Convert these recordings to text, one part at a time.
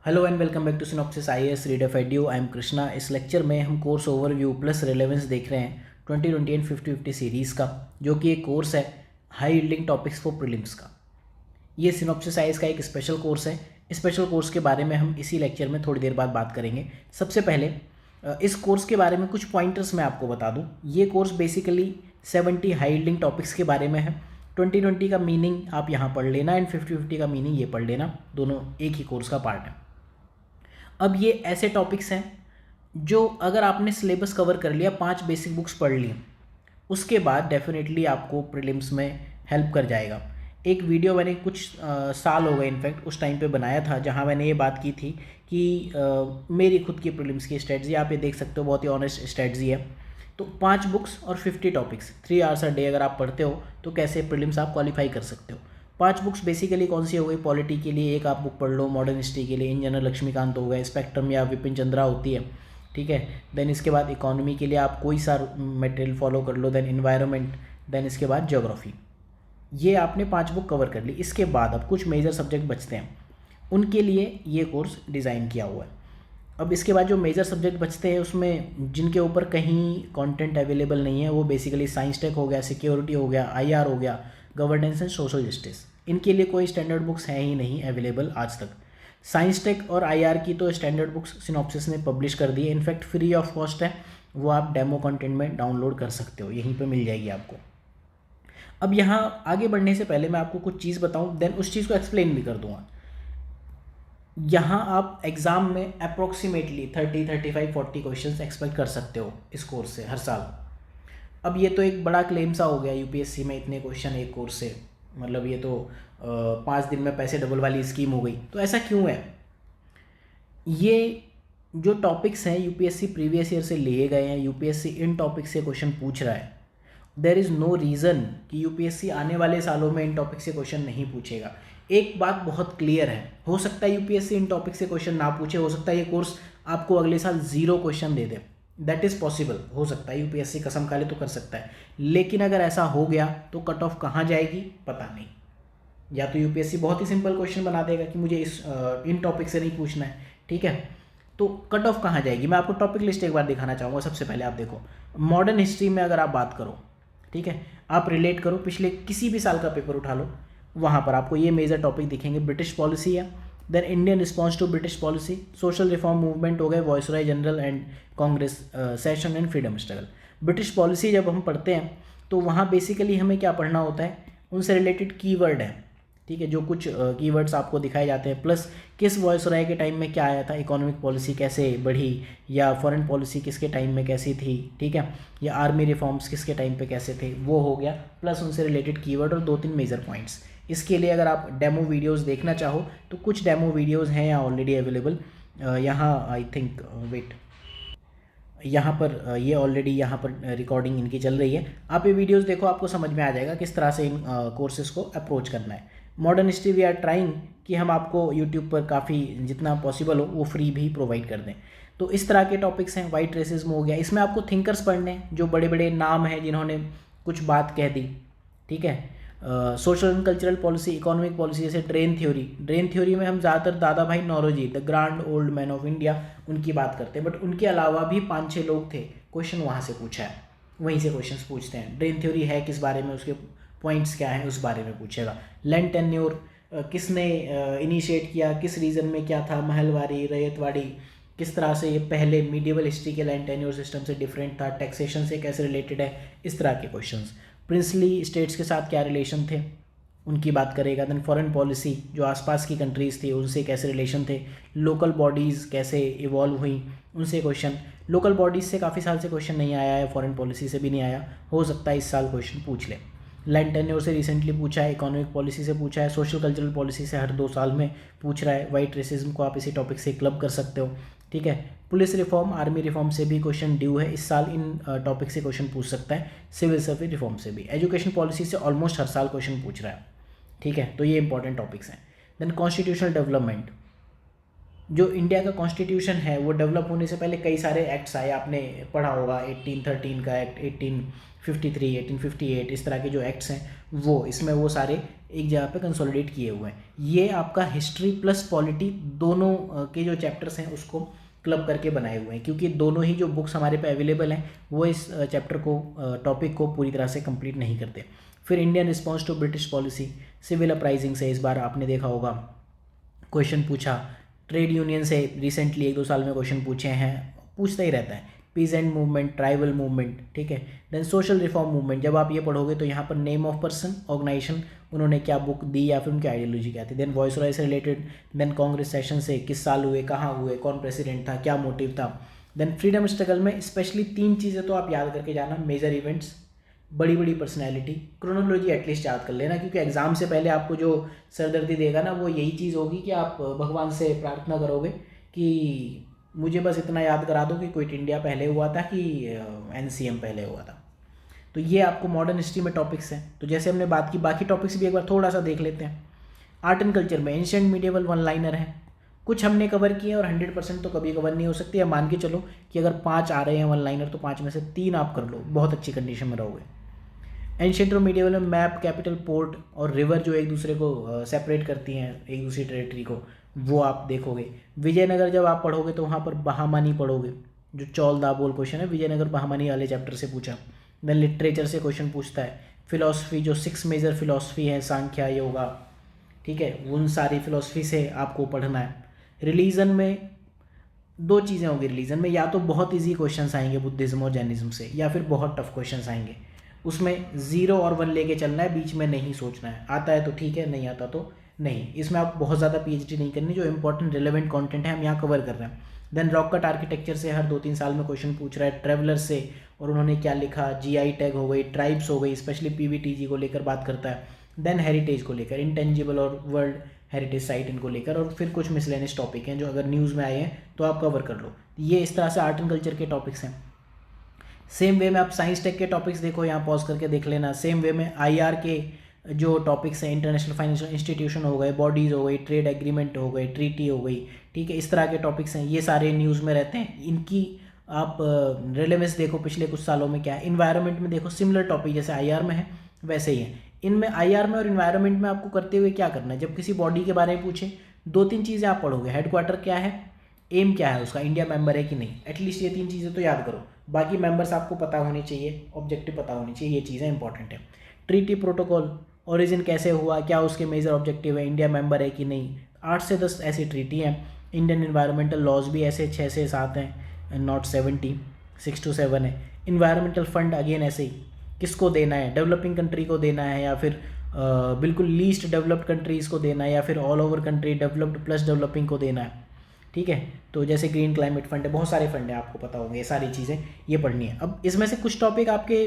Hello and welcome back to Synopsis IAS reader edu. I am Krishna. इस lecture में हम course overview plus relevance देख रहे हैं 2020 एंड 50-50 सीरीज़ का, जो कि एक कोर्स है high yielding topics for prelims का। ये सिनॉप्सिस आईएएस का एक स्पेशल कोर्स है। स्पेशल कोर्स के बारे में हम इसी लेक्चर में थोड़ी देर बाद बात करेंगे। सबसे पहले इस कोर्स के बारे में कुछ पॉइंटर्स मैं आपको बता दूं। ये course basically 70 high yielding topics के बारे में है। 2020 का मीनिंग आप यहाँ पढ़ लेना एंड 50-50 का मीनिंग ये पढ़ लेना, दोनों एक ही कोर्स का पार्ट है। अब ये ऐसे टॉपिक्स हैं जो अगर आपने सिलेबस कवर कर लिया, 5 बेसिक बुक्स पढ़ ली, उसके बाद डेफिनेटली आपको प्रीलिम्स में हेल्प कर जाएगा। एक वीडियो मैंने कुछ साल हो गए इनफैक्ट उस टाइम पे बनाया था, जहाँ मैंने ये बात की थी कि मेरी खुद की प्रीलिम्स की स्ट्रेटजी आप ये देख सकते हो, बहुत ही ऑनेस्ट स्ट्रेटजी है। तो 5 बुक्स और 50 टॉपिक्स 3 आवर्स अ डे अगर आप पढ़ते हो तो कैसे प्रीलिम्स आप क्वालिफाई कर सकते हो। 5 बुक्स बेसिकली कौन सी हो गई? पॉलिटी के लिए एक आप बुक पढ़ लो, मॉडर्न हिस्ट्री के लिए इन जनरल लक्ष्मीकांत हो गए, स्पेक्ट्रम या विपिन चंद्रा होती है, ठीक है। देन इसके बाद इकोनॉमी के लिए आप कोई सा मटेरियल फॉलो कर लो, देन इन्वायरमेंट, देन इसके बाद ज्योग्राफी। ये आपने 5 बुक कवर कर ली। इसके बाद अब कुछ मेजर सब्जेक्ट बचते हैं, उनके लिए ये कोर्स डिज़ाइन किया हुआ है। अब इसके बाद जो मेजर सब्जेक्ट बचते हैं उसमें जिनके ऊपर कहीं कंटेंट अवेलेबल नहीं है, वो बेसिकली साइंस टेक हो गया, सिक्योरिटी हो गया, आईआर हो गया, गवर्नेंस एंड सोशल जस्टिस। इनके लिए कोई स्टैंडर्ड बुक्स हैं ही नहीं अवेलेबल आज तक। साइंस टेक और आईआर की तो स्टैंडर्ड बुक्स सिनॉप्सिस ने पब्लिश कर दी है, इनफैक्ट फ्री ऑफ कॉस्ट है, वो आप डेमो कंटेंट में डाउनलोड कर सकते हो, यहीं पे मिल जाएगी आपको। अब यहाँ आगे बढ़ने से पहले मैं आपको कुछ चीज़ बताऊँ, देन उस चीज़ को एक्सप्लेन भी कर दूँगा। यहाँ आप एग्ज़ाम में अप्रोक्सीमेटली 30-35-40 क्वेश्चन एक्सपेक्ट कर सकते हो इस कोर्स से हर साल। अब ये तो एक बड़ा क्लेम सा हो गया यूपीएससी में, इतने क्वेश्चन एक कोर्स से, मतलब ये तो 5 दिन में पैसे डबल वाली स्कीम हो गई। तो ऐसा क्यों है? ये जो टॉपिक्स हैं यूपीएससी प्रीवियस ईयर से लिए गए हैं, यूपीएससी इन टॉपिक से क्वेश्चन पूछ रहा है। देयर इज़ नो रीज़न कि यूपीएससी आने वाले सालों में इन टॉपिक से क्वेश्चन नहीं पूछेगा। एक बात बहुत क्लियर है, हो सकता है यूपीएससी इन टॉपिक से क्वेश्चन ना पूछे, हो सकता है ये कोर्स आपको अगले साल 0 question they they, that is possible, हो सकता है, यूपीएससी कसम खा ले तो कर सकता है। लेकिन अगर ऐसा हो गया तो कट ऑफ कहाँ जाएगी पता नहीं। या तो यूपीएससी बहुत ही सिंपल क्वेश्चन बना देगा कि मुझे इन टॉपिक से नहीं पूछना है, ठीक है, तो कट ऑफ कहाँ जाएगी। मैं आपको टॉपिक लिस्ट एक बार दिखाना चाहूँगा। सबसे पहले आप देखो, मॉडर्न हिस्ट्री में अगर आप बात करो, ठीक है, आप रिलेट करो, पिछले किसी भी साल का पेपर उठा लो, वहाँ पर आपको ये मेजर टॉपिक दिखेंगे। ब्रिटिश पॉलिसी है, then Indian response to British policy, social reform movement हो गए, viceroy general and Congress, session and freedom struggle. British policy जब हम पढ़ते हैं तो वहाँ बेसिकली हमें क्या पढ़ना होता है, उनसे रिलेटेड कीवर्ड है, ठीक है, जो कुछ कीवर्ड्स आपको दिखाए जाते हैं, प्लस किस वॉइसरॉय के टाइम में क्या आया था, इकोनॉमिक पॉलिसी कैसे बढ़ी, या फॉरेन पॉलिसी किसके टाइम में कैसी थी, ठीक है, या आर्मी रिफॉर्म्स किसके टाइम पे कैसे थे, वो हो गया, प्लस उनसे रिलेटेड कीवर्ड और 2-3 मेजर पॉइंट्स। इसके लिए अगर आप डेमो वीडियोस देखना चाहो तो कुछ डेमो वीडियोस हैं यहाँ ऑलरेडी अवेलेबल। यहाँ आई थिंक वेट, यहाँ पर ये ऑलरेडी यहाँ पर रिकॉर्डिंग इनकी चल रही है। आप ये वीडियोस देखो, आपको समझ में आ जाएगा किस तरह से इन कोर्सेज़ को अप्रोच करना है। Modern history we are trying कि हम आपको यूट्यूब पर काफ़ी जितना पॉसिबल हो वो फ्री भी प्रोवाइड कर दें। तो इस तरह के टॉपिक्स हैं। वाइट रेसिज्म हो गया, इसमें आपको थिंकर्स पढ़ने हैं, जो बड़े बड़े नाम हैं जिन्होंने कुछ बात कह दी, ठीक है। Social and cultural policy, economic policy, जैसे ड्रेन थ्योरी में हम ज़्यादातर Dadabhai Naoroji, the grand old man of India, उनकी बात करते हैं, बट उनके अलावा भी 5-6 लोग थे, क्वेश्चन वहाँ से पूछा है, वहीं से क्वेश्चंस पूछते हैं। ड्रेन थ्योरी है किस बारे में, उसके पॉइंट्स क्या हैं, उस बारे में पूछेगा। लैंड टेन्योर किसने इनिशिएट किया, किस रीजन में क्या था, महलवाड़ी, रैयतवाड़ी, किस तरह से ये पहले मीडिएवल हिस्ट्री के लैंड टेन्योर सिस्टम से डिफरेंट था, टैक्सेशन से कैसे रिलेटेड है, इस तरह के क्वेश्चंस। प्रिंसली स्टेट्स के साथ क्या रिलेशन थे, उनकी बात करेगा। देन फॉरेन पॉलिसी, जो आसपास की कंट्रीज़ थी उनसे कैसे रिलेशन थे। लोकल बॉडीज़ कैसे इवॉल्व हुई, उनसे क्वेश्चन। लोकल बॉडीज़ से काफ़ी साल से क्वेश्चन नहीं आया है, फॉरेन पॉलिसी से भी नहीं आया, हो सकता है इस साल क्वेश्चन पूछ ले। लैंड टेन्योर से रिसेंटली पूछा है, इकोनॉमिक पॉलिसी से पूछा है, सोशल कल्चरल पॉलिसी से हर 2 साल में पूछ रहा है। वाइट रेसिज्म को आप इसी टॉपिक से क्लब कर सकते हो, ठीक है। पुलिस रिफॉर्म, आर्मी रिफॉर्म से भी क्वेश्चन ड्यू है इस साल, इन टॉपिक से क्वेश्चन पूछ सकता है। सिविल सर्विस रिफॉर्म से भी। एजुकेशन पॉलिसी से ऑलमोस्ट हर साल क्वेश्चन पूछ रहा है, ठीक है। तो ये इंपॉर्टेंट टॉपिक्स हैं। देन कॉन्स्टिट्यूशनल डेवलपमेंट, जो इंडिया का कॉन्स्टिट्यूशन है वो डेवलप होने से पहले कई सारे एक्ट्स आए, आपने पढ़ा होगा 1813 का एक्ट, 1853, 1858, इस तरह के जो एक्ट्स हैं वो इसमें वो सारे एक जगह पे कंसोलिडेट किए हुए हैं। ये आपका हिस्ट्री प्लस पॉलिटी दोनों के जो चैप्टर्स हैं उसको क्लब करके बनाए हुए हैं, क्योंकि दोनों ही जो बुक्स हमारे पे अवेलेबल हैं वो इस चैप्टर को, टॉपिक को पूरी तरह से कंप्लीट नहीं करते। फिर Indian response to British policy, civil uprising से इस बार आपने देखा होगा क्वेश्चन पूछा, ट्रेड यूनियन से रिसेंटली 1-2 साल में क्वेश्चन पूछे हैं, पूछता ही रहता है, पीजेंट मूवमेंट, ट्राइबल मूवमेंट, ठीक है। देन सोशल रिफॉर्म मूवमेंट, जब आप ये पढ़ोगे तो यहाँ पर नेम ऑफ पर्सन, ऑर्गेनाइजेशन, उन्होंने क्या बुक दी या फिर उनकी आइडियोलॉजी क्या थी। देन वॉइस रॉय से रिलेटेड, देन कांग्रेस सेशन से किस साल हुए, कहाँ हुए, कौन प्रेसिडेंट था, क्या मोटिव था। देन फ्रीडम स्ट्रगल में स्पेशली 3 चीज़ें तो आप याद करके जाना, मेजर इवेंट्स, बड़ी बड़ी पर्सनैलिटी, क्रोनोलॉजी एटलीस्ट याद कर लेना, क्योंकि एग्ज़ाम से पहले आपको जो सरदर्दी देगा ना वो यही चीज़ होगी कि आप भगवान से प्रार्थना करोगे कि मुझे बस इतना याद करा दो कि क्विट इंडिया पहले हुआ था कि एनसीएम पहले हुआ था। तो ये आपको मॉडर्न हिस्ट्री में टॉपिक्स हैं। तो जैसे हमने बात की, बाकी टॉपिक्स भी एक बार थोड़ा सा देख लेते हैं। आर्ट एंड कल्चर में एंशिएंट मीडिएवल वन लाइनर है, कुछ हमने कवर किए और 100% तो कभी कवर नहीं हो सकती। या मान के चलो कि अगर 5 आ रहे हैं वन लाइनर तो 5 में से 3 आप कर लो, बहुत अच्छी कंडीशन में रहोगे। एंशिएंट और मीडिएवल में मैप, कैपिटल, पोर्ट और रिवर जो एक दूसरे को सेपरेट करती हैं एक दूसरी टेरिटरी को, वो आप देखोगे। विजयनगर जब आप पढ़ोगे तो वहाँ पर बहामनी पढ़ोगे, जो चौल दाबोल क्वेश्चन है विजयनगर बहामनी वाले चैप्टर से पूछा। देन लिटरेचर से क्वेश्चन पूछता है। फिलॉसफी, जो 6 मेजर फिलॉसफी है, सांख्या, योगा, ठीक है, उन सारी फिलॉसफी से आपको पढ़ना है। रिलीजन में 2 चीज़ें होंगी रिलीजन में, या तो बहुत ईजी क्वेश्चंस आएंगे बुद्धिज्म और जैनिज्म से, या फिर बहुत टफ क्वेश्चंस आएंगे। उसमें 0 और 1 लेके चलना है, बीच में नहीं सोचना है। आता है तो ठीक है, नहीं आता तो नहीं। इसमें आप बहुत ज़्यादा पीएचडी नहीं करनी, जो इंपॉर्टेंट रिलेवेंट कंटेंट है हम यहाँ कवर कर रहे हैं। देन रॉक कट आर्किटेक्चर से हर 2-3 साल में क्वेश्चन पूछ रहा है। ट्रेवलर से, और उन्होंने क्या लिखा, जीआई टैग हो गई, ट्राइब्स हो गई, स्पेशली पीवीटीजी को लेकर बात करता है। देन हेरिटेज को लेकर, इंटेंजिबल और वर्ल्ड हेरिटेज साइट इनको लेकर, और फिर कुछ मिसलेनियस टॉपिक हैं जो अगर न्यूज़ में आए हैं तो आप कवर कर लो। ये इस तरह से आर्ट एंड कल्चर के टॉपिक्स हैं। सेम वे में आप साइंस टेक के टॉपिक्स देखो, यहाँ पॉज करके देख लेना। सेम वे में आईआर के जो टॉपिक्स हैं, इंटरनेशनल फाइनेंशियल इंस्टीट्यूशन हो गए, बॉडीज़ हो गई, ट्रेड एग्रीमेंट हो गई, ट्रीटी हो गई, ठीक है, इस तरह के टॉपिक्स हैं, ये सारे न्यूज़ में रहते हैं। इनकी आप रेलेवेंस देखो पिछले कुछ सालों में क्या है। इन्वायरमेंट में देखो सिमिलर टॉपिक जैसे आईआर में है वैसे ही है। इनमें आईआर में और इन्वायरमेंट में आपको करते हुए क्या करना है, जब किसी बॉडी के बारे में पूछे 2-3 चीज़ें आप पढ़ोगे। हेडक्वार्टर क्या है, एम क्या है उसका, इंडिया मेंबर है कि नहीं, एटलीस्ट ये 3 चीज़ें तो याद करो। बाकी मेंबर्स आपको पता होने चाहिए, ऑब्जेक्टिव पता होने चाहिए, ये चीज़ें इंपॉर्टेंट है। ट्रीटी प्रोटोकॉल, ओरिजिन कैसे हुआ, क्या उसके मेजर ऑब्जेक्टिव है, इंडिया मेंबर है कि नहीं। 8 से 10 ऐसी ट्रीटी हैं। इंडियन इन्वायरमेंटल लॉज भी ऐसे 6 से 7 हैं, नॉट 70, 6 to 7 है। इन्वायरमेंटल फंड अगेन ऐसे ही, किसको देना है, डेवलपिंग कंट्री को देना है, या फिर बिल्कुल लीस्ट डेवलप्ड कंट्रीज़ को देना है, या फिर all over country developed plus developing को देना है, ठीक है। तो जैसे ग्रीन क्लाइमेट फंड है, बहुत सारे फंड है, आपको पता होंगे, ये सारी चीज़ें ये पढ़नी है। अब इसमें से कुछ टॉपिक आपके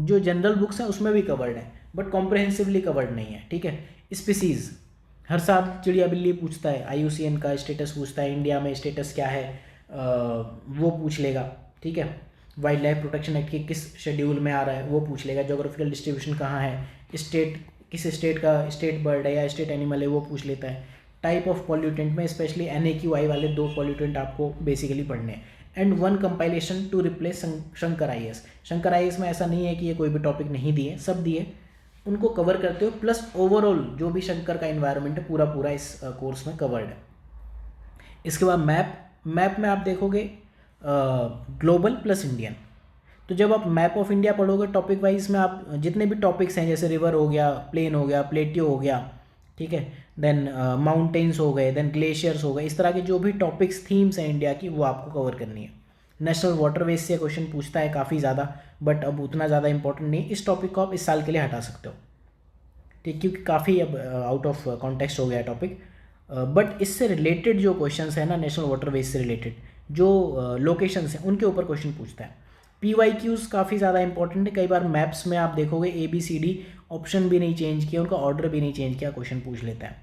जो जनरल बुक्स हैं उसमें भी कवर्ड है, बट कॉम्प्रहेंसिवली कवर्ड नहीं है, ठीक है। स्पीसीज़, हर साल चिड़िया बिल्ली पूछता है, IUCN का स्टेटस पूछता है, इंडिया में स्टेटस क्या है वो पूछ लेगा, ठीक है। वाइल्ड लाइफ प्रोटेक्शन एक्ट के किस शेड्यूल में आ रहा है वो पूछ लेगा। जोग्राफिकल डिस्ट्रीब्यूशन कहाँ है, स्टेट किस स्टेट का स्टेट बर्ड है या स्टेट एनिमल है वो पूछ लेता है। टाइप ऑफ पॉल्यूटेंट में स्पेशली NAQI वाले 2 पॉल्यूटेंट आपको बेसिकली पढ़ने हैं। And 1 compilation to replace Shankar IAS। Shankar IAS में ऐसा नहीं है कि ये कोई भी टॉपिक नहीं दिए, सब दिए, उनको कवर करते हो, प्लस ओवरऑल जो भी शंकर का इन्वायरमेंट है पूरा पूरा इस कोर्स में कवर्ड है। इसके बाद मैप में आप देखोगे ग्लोबल प्लस इंडियन। तो जब आप मैप ऑफ इंडिया पढ़ोगे टॉपिक वाइज में, आप जितने भी टॉपिक्स हैं जैसे रिवर हो गया, प्लेन हो गया, प्लेट्यू हो गया, ठीक है, देन माउंटेन्स हो गए, देन ग्लेशियर्स हो गए, इस तरह के जो भी टॉपिक्स थीम्स हैं इंडिया की वो आपको कवर करनी है। नेशनल वाटरवेज से क्वेश्चन पूछता है काफ़ी ज़्यादा, बट अब उतना ज़्यादा इंपॉर्टेंट नहीं, इस टॉपिक को आप इस साल के लिए हटा सकते हो, ठीक, क्योंकि काफ़ी अब आउट ऑफ कॉन्टेक्स्ट हो गया टॉपिक। बट इससे रिलेटेड जो क्वेश्चंस है ना, नेशनल वाटरवेज से रिलेटेड जो लोकेशंस हैं उनके ऊपर क्वेश्चन पूछता है। PYQs काफ़ी ज़्यादा इंपॉर्टेंट है। कई बार मैप्स में आप देखोगे ABCD ऑप्शन भी नहीं चेंज किया, उनका ऑर्डर भी नहीं चेंज किया, क्वेश्चन पूछ लेता है,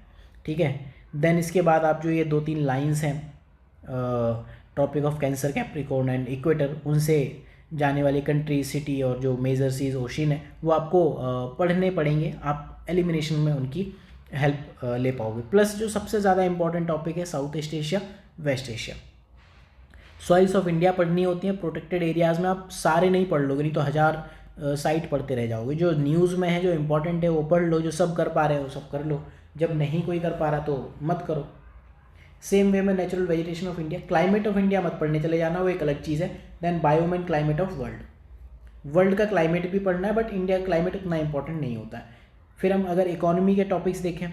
ठीक है। देन इसके बाद आप जो ये 2-3 लाइन्स हैं, tropic of cancer, Capricorn and equator, उनसे जाने वाली कंट्री, सिटी और जो मेजर सीज ओशन है वो आपको पढ़ने पड़ेंगे, आप एलिमिनेशन में उनकी हेल्प ले पाओगे। प्लस जो सबसे ज़्यादा इंपॉर्टेंट टॉपिक है South East Asia, West Asia, soils of India पढ़नी होती है। प्रोटेक्टेड एरियाज़ में आप सारे नहीं पढ़ लोगे, नहीं तो 1000 साइट पढ़ते रह जाओगे। जो न्यूज़ में है, जो इंपॉर्टेंट है वो पढ़ लो, जो सब कर पा रहे हो वो सब कर लो, जब नहीं कोई कर पा रहा तो मत करो। सेम वे में natural vegetation of India, climate of India मत पढ़ने चले जाना, वो एक अलग चीज़ है। Then biome and climate of world, world का क्लाइमेट भी पढ़ना है, बट इंडिया का क्लाइमेट उतना इंपॉर्टेंट नहीं होता है। फिर हम अगर इकोनॉमी के टॉपिक्स देखें,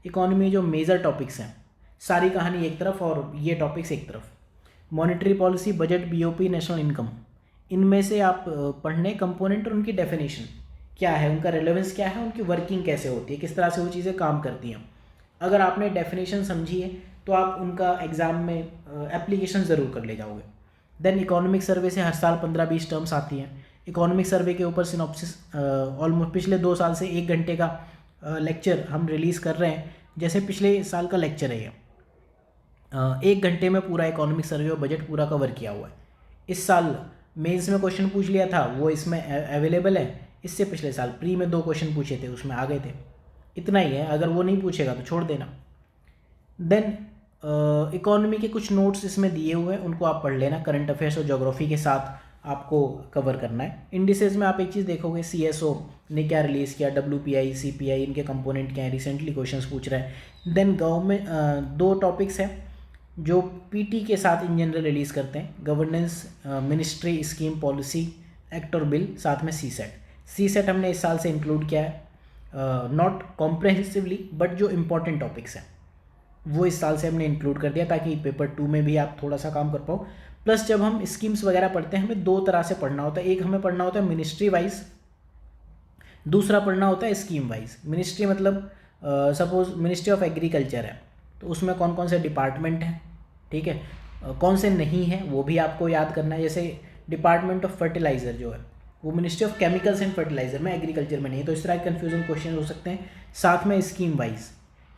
इकोनॉमी जो मेजर टॉपिक्स हैं, सारी कहानी एक तरफ और ये टॉपिक्स एक तरफ। Monetary policy, budget, BOP, national income, इनमें से आप पढ़ने कंपोनेंट और उनकी डेफिनेशन क्या है, उनका रेलेवेंस क्या है, उनकी वर्किंग कैसे होती है, किस तरह से वो चीज़ें काम करती हैं। अगर आपने डेफिनेशन समझी है तो आप उनका एग्ज़ाम में एप्लीकेशन ज़रूर कर ले जाओगे। देन इकोनॉमिक सर्वे से हर साल 15-20 टर्म्स आती हैं। इकोनॉमिक सर्वे के ऊपर सिनॉप्सिस ऑलमोस्ट पिछले 2 साल से 1 घंटे का लेक्चर हम रिलीज़ कर रहे हैं। जैसे पिछले साल का लेक्चर है ये, 1 घंटे में पूरा इकोनॉमिक सर्वे और बजट पूरा कवर किया हुआ है। इस साल मेंस में क्वेश्चन पूछ लिया था, वो इसमें अवेलेबल है। इससे पिछले साल प्री में 2 क्वेश्चन पूछे थे, उसमें आ गए थे। इतना ही है, अगर वो नहीं पूछेगा तो छोड़ देना। देन इकोनॉमी के कुछ नोट्स इसमें दिए हुए हैं, उनको आप पढ़ लेना। करंट अफेयर्स और ज्योग्राफी के साथ आपको कवर करना है। इंडिसेस में आप एक चीज़ देखोगे, सीएसओ ने क्या रिलीज़ किया, डब्ल्यूपीआई, सीपीआई, इनके कंपोनेंट क्या है, रिसेंटली क्वेश्चंस पूछ रहा है। देन गवर्नमेंट 2 टॉपिक्स हैं जो पीटी के साथ इन जनरल रिलीज़ करते हैं, governance, ministry, scheme, policy, act और बिल, साथ में सी सेट हमने इस साल से इंक्लूड किया है, नॉट कॉम्प्रहेंसिवली बट जो इम्पोर्टेंट टॉपिक्स हैं वो इस साल से हमने इंक्लूड कर दिया, ताकि पेपर 2 में भी आप थोड़ा सा काम कर पाओ। प्लस जब हम स्कीम्स वगैरह पढ़ते हैं, हमें 2 तरह से पढ़ना होता है। एक हमें पढ़ना होता है मिनिस्ट्री वाइज, दूसरा पढ़ना होता है स्कीम वाइज। मिनिस्ट्री मतलब सपोज मिनिस्ट्री ऑफ एग्रीकल्चर है, तो उसमें कौन कौन से डिपार्टमेंट हैं, ठीक है, कौन से नहीं हैं वो भी आपको याद करना है। जैसे डिपार्टमेंट ऑफ फर्टिलाइज़र जो है वो ministry of chemicals and fertiliser में, एग्रीकल्चर में नहीं है, तो इस तरह के कन्फ्यूजन क्वेश्चन हो सकते हैं। साथ में स्कीम वाइज,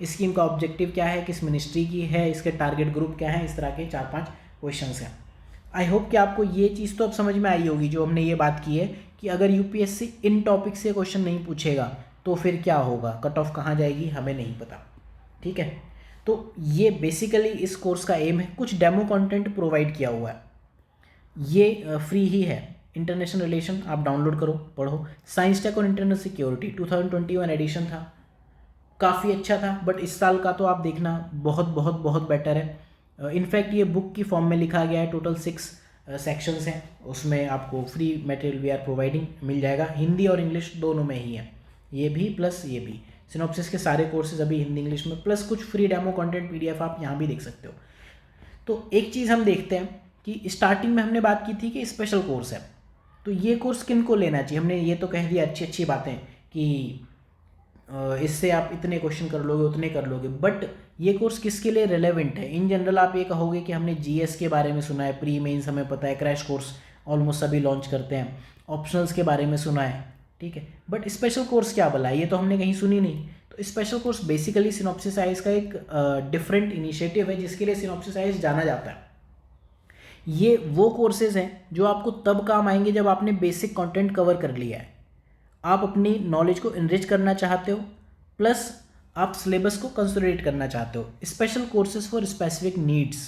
स्कीम का ऑब्जेक्टिव क्या है, किस मिनिस्ट्री की है, इसके टारगेट ग्रुप क्या है, इस तरह के 4-5 क्वेश्चंस हैं। आई होप कि आपको ये चीज़ तो अब समझ में आई होगी, जो हमने ये बात की है कि अगर यूपीएससी इन टॉपिक से क्वेश्चन नहीं पूछेगा तो फिर क्या होगा, कट ऑफ कहाँ जाएगी हमें नहीं पता, ठीक है। तो ये बेसिकली इस कोर्स का एम है। कुछ डेमो कंटेंट प्रोवाइड किया हुआ है, ये फ्री ही है। इंटरनेशनल रिलेशन आप डाउनलोड करो, पढ़ो। साइंस टेक और इंटरनल सिक्योरिटी 2021 एडिशन था, काफ़ी अच्छा था, बट इस साल का तो आप देखना बहुत बहुत बहुत बेटर है। इनफैक्ट ये बुक की फॉर्म में लिखा गया है, टोटल 6 सेक्शंस हैं, उसमें आपको free material we are providing मिल जाएगा। हिंदी और इंग्लिश दोनों में ही है, ये भी प्लस ये भी। सिनॉप्सिस के सारे कोर्सेज अभी हिंदी इंग्लिश में, प्लस कुछ फ्री डेमो कंटेंट पीडीएफ आप यहाँ भी देख सकते हो। तो एक चीज़ हम देखते हैं कि स्टार्टिंग में हमने बात की थी कि स्पेशल कोर्स है, तो ये कोर्स किन को लेना चाहिए। हमने ये तो कह दिया अच्छी अच्छी बातें कि इससे आप इतने क्वेश्चन कर लोगे, उतने कर लोगे, बट ये कोर्स किसके लिए रेलेवेंट है। इन जनरल आप ये कहोगे कि हमने जीएस के बारे में सुना है, प्री मेंस हमें पता है, क्रैश कोर्स ऑलमोस्ट सभी लॉन्च करते हैं, ऑप्शनल्स के बारे में सुना है, ठीक है, बट स्पेशल कोर्स क्या भला, ये तो हमने कहीं सुनी नहीं। तो special course basically synopsis IAS का एक डिफरेंट इनिशिएटिव है, जिसके लिए सिनॉप्सिस आईएएस जाना जाता है। ये वो कोर्सेज हैं जो आपको तब काम आएंगे जब आपने बेसिक कंटेंट कवर कर लिया है, आप अपनी नॉलेज को इनरिच करना चाहते हो, प्लस आप सिलेबस को कंसोलिडेट करना चाहते हो। Special courses for specific needs,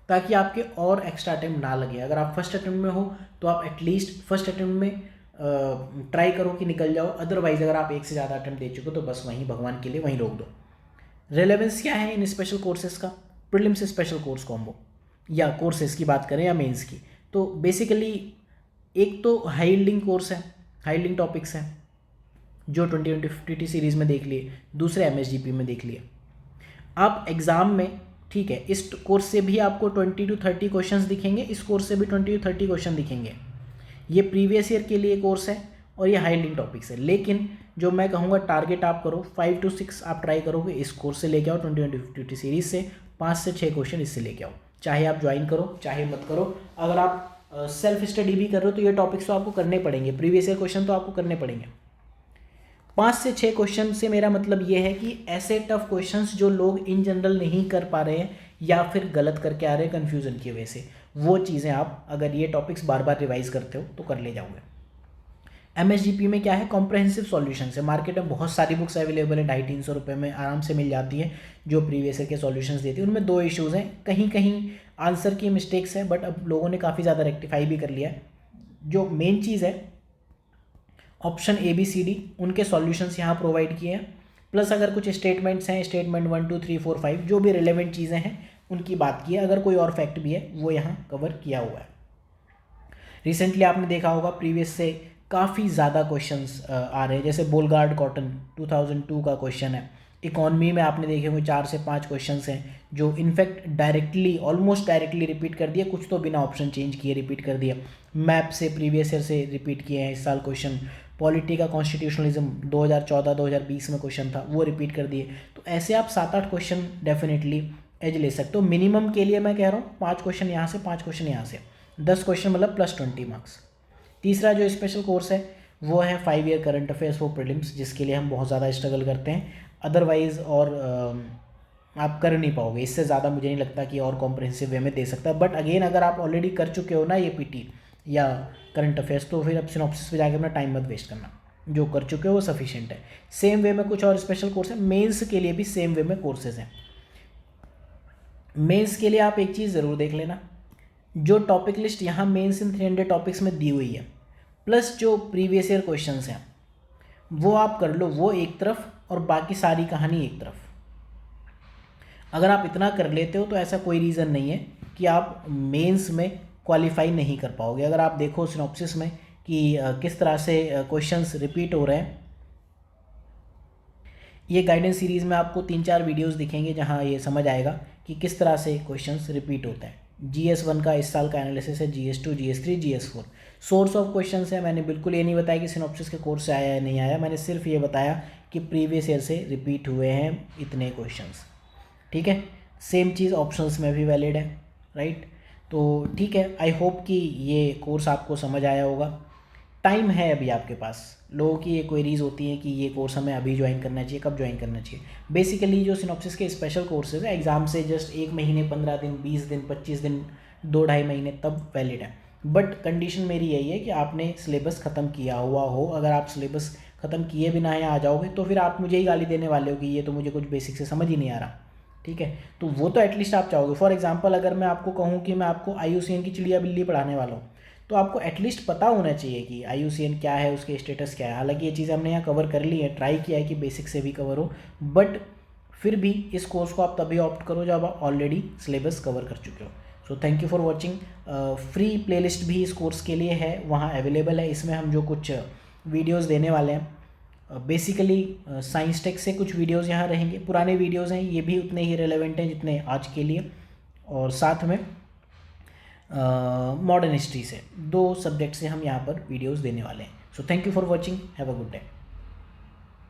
ताकि आपके और एक्स्ट्रा टाइम ना लगे। अगर आप फर्स्ट अटेम्प्ट में हो तो आप एटलीस्ट फर्स्ट अटेम्प्ट में ट्राई करो कि निकल जाओ, अदरवाइज अगर आप एक से ज़्यादा अटेम्प्ट दे चुके हो तो बस वहीं भगवान के लिए वहीं रोक दो। रेलेवेंस क्या है इन स्पेशल कोर्सेज का, प्रीलिम्स स्पेशल कोर्स कॉम्बो, या कोर्सेज की बात करें या मेंस की, तो बेसिकली एक तो हाई यील्डिंग कोर्स है, हाई यील्डिंग टॉपिक्स हैं जो 2020 सीरीज़ में देख लिए, दूसरे एमएसजीपी में देख लिए। आप एग्ज़ाम में, ठीक है, इस कोर्स से भी आपको 20 to 30 क्वेश्चंस दिखेंगे, इस कोर्स से भी 20 to 30 क्वेश्चन दिखेंगे। ये प्रीवियस ईयर के लिए कोर्स है और ये हाई यील्डिंग टॉपिक्स है, लेकिन जो मैं कहूँगा टारगेट आप करो 5 to 6 आप ट्राई करोगे इस कोर्स से लेके आओ, 2020 सीरीज़ से 5 से 6 क्वेश्चन इससे लेके आओ, चाहे आप ज्वाइन करो चाहे मत करो। अगर आप सेल्फ स्टडी भी कर रहे हो तो ये टॉपिक्स तो आपको करने पड़ेंगे, प्रीवियस ईयर क्वेश्चन तो आपको करने पड़ेंगे। 5 से 6 क्वेश्चन से मेरा मतलब ये है कि ऐसे टफ क्वेश्चंस जो लोग इन जनरल नहीं कर पा रहे हैं या फिर गलत करके आ रहे हैं कन्फ्यूज़न की वजह से, वो चीज़ें आप अगर ये टॉपिक्स बार बार रिवाइज करते हो तो कर ले जाओगे। MSGP में क्या है, कॉम्प्रहेंसिव सॉल्यूशंस है। मार्केट में बहुत सारी बुक्स अवेलेबल है, 250-300 में आराम से मिल जाती है जो प्रीवियस ईयर के सॉल्यूशंस देती है। उनमें 2 इश्यूज़ हैं, कहीं कहीं आंसर की मिस्टेक्स है, बट अब लोगों ने काफ़ी ज़्यादा रेक्टिफाई भी कर लिया है। जो मेन चीज़ है, ऑप्शन ABCD उनके सॉल्यूशंस यहाँ प्रोवाइड किए हैं, प्लस अगर कुछ स्टेटमेंट्स हैं, स्टेटमेंट 1 2 3 4 5 जो भी रिलेवेंट चीज़ें हैं उनकी बात की है। अगर कोई और फैक्ट भी है वो यहाँ कवर किया हुआ है। रिसेंटली आपने देखा होगा प्रीवियस से काफ़ी ज़्यादा क्वेश्चंस आ रहे हैं, जैसे बोलगार्ड कॉटन 2002 का क्वेश्चन है। इकॉनमी में आपने देखे होंगे 4 से 5 क्वेश्चंस हैं जो in fact directly, almost directly repeat कर दिए, कुछ तो बिना ऑप्शन चेंज किए रिपीट कर दिया। मैप से प्रीवियस ईयर से रिपीट किए हैं इस साल क्वेश्चन। पॉलिटी का कॉन्स्टिट्यूशनलिज्म 2014-2020 में क्वेश्चन था, वो रिपीट कर दिए। तो ऐसे आप 7-8 क्वेश्चन डेफिनेटली एज ले सकते हो। मिनिमम के लिए मैं कह रहा हूँ 5 क्वेश्चन यहाँ से, 5 क्वेश्चन यहाँ से, 10 क्वेश्चन मतलब +20 मार्क्स। तीसरा जो स्पेशल कोर्स है वो है 5 year current affairs for prelims, जिसके लिए हम बहुत ज़्यादा स्ट्रगल करते हैं। अदरवाइज़ और आप कर नहीं पाओगे, इससे ज़्यादा मुझे नहीं लगता कि और कॉम्प्रहेंसिव वे में दे सकता है। बट अगेन अगर आप ऑलरेडी कर चुके हो ना ये PT या करंट अफेयर्स, तो फिर अब सिनॉप्सिस पे जाके अपना टाइम मत वेस्ट करना, जो कर चुके हो वो सफिशिएंट है। सेम वे में कुछ और स्पेशल कोर्स है, मेंस के लिए भी सेम वे में कोर्सेज हैं। मेंस के लिए आप एक चीज़ ज़रूर देख लेना, जो टॉपिक लिस्ट यहाँ मेंस इन 300 टॉपिक्स में दी हुई है, प्लस जो प्रीवियस ईयर क्वेश्चंस हैं वो आप कर लो, वो एक तरफ, और बाकी सारी कहानी एक तरफ। अगर आप इतना कर लेते हो तो ऐसा कोई रीज़न नहीं है कि आप मेंस में क्वालिफाई नहीं कर पाओगे। अगर आप देखो सिनॉप्सिस में कि किस तरह से क्वेश्चंस रिपीट हो रहे हैं, ये गाइडेंस सीरीज़ में आपको 3-4 वीडियोस दिखेंगे जहां ये समझ आएगा कि किस तरह से क्वेश्चंस रिपीट होते हैं। GS1 का इस साल का एनालिसिस है, GS2, GS3, GS4 source of questions है। मैंने बिल्कुल ये नहीं बताया कि सिनॉप्सिस के कोर्स से आया या नहीं आया, मैंने सिर्फ ये बताया कि प्रीवियस ईयर से रिपीट हुए हैं इतने क्वेश्चंस। ठीक है, सेम चीज़ ऑप्शंस में भी वैलिड है, राइट। तो ठीक है, आई होप कि ये कोर्स आपको समझ आया होगा। टाइम है अभी आपके पास। लोगों की ये क्वेरीज होती है कि ये कोर्स हमें अभी ज्वाइन करना चाहिए, कब ज्वाइन करना चाहिए। बेसिकली जो सिनॉप्सिस के स्पेशल कोर्सेज है एग्ज़ाम से जस्ट 1 महीने, 15 दिन, 20 दिन, 25 दिन, 2-2.5 महीने तब वैलिड है। बट कंडीशन मेरी यही है कि आपने सिलेबस ख़त्म किया हुआ हो। अगर आप सिलेबस ख़त्म किए बिना यहाँ आ जाओगे तो फिर आप मुझे ही गाली देने वाले हो कि ये तो मुझे कुछ बेसिक से समझ ही नहीं आ रहा। ठीक है, तो वो तो एटलीस्ट आप चाहोगे। फॉर एग्जांपल अगर मैं आपको कहूँ कि मैं आपको IUCN की चिड़िया बिल्ली पढ़ाने वाला हूँ, तो आपको एटलीस्ट पता होना चाहिए कि IUCN क्या है, उसके स्टेटस क्या है। हालांकि ये चीज़ें हमने यहाँ कवर कर ली है, ट्राई किया है कि बेसिक से भी कवर हो, बट फिर भी इस कोर्स को आप तभी ऑप्ट करो जब आप ऑलरेडी सिलेबस कवर कर चुके हो। So thank you for watching. Free playlist भी इस कोर्स के लिए है, वहाँ अवेलेबल है। इसमें हम जो कुछ वीडियोज़ देने वाले हैं, बेसिकली साइंस टेक से कुछ वीडियोस यहाँ रहेंगे, पुराने वीडियोस हैं, ये भी उतने ही रेलेवेंट हैं जितने आज के लिए, और साथ में मॉडर्न हिस्ट्री से 2 सब्जेक्ट से हम यहाँ पर वीडियोस देने वाले हैं। So thank you for watching, have a good day.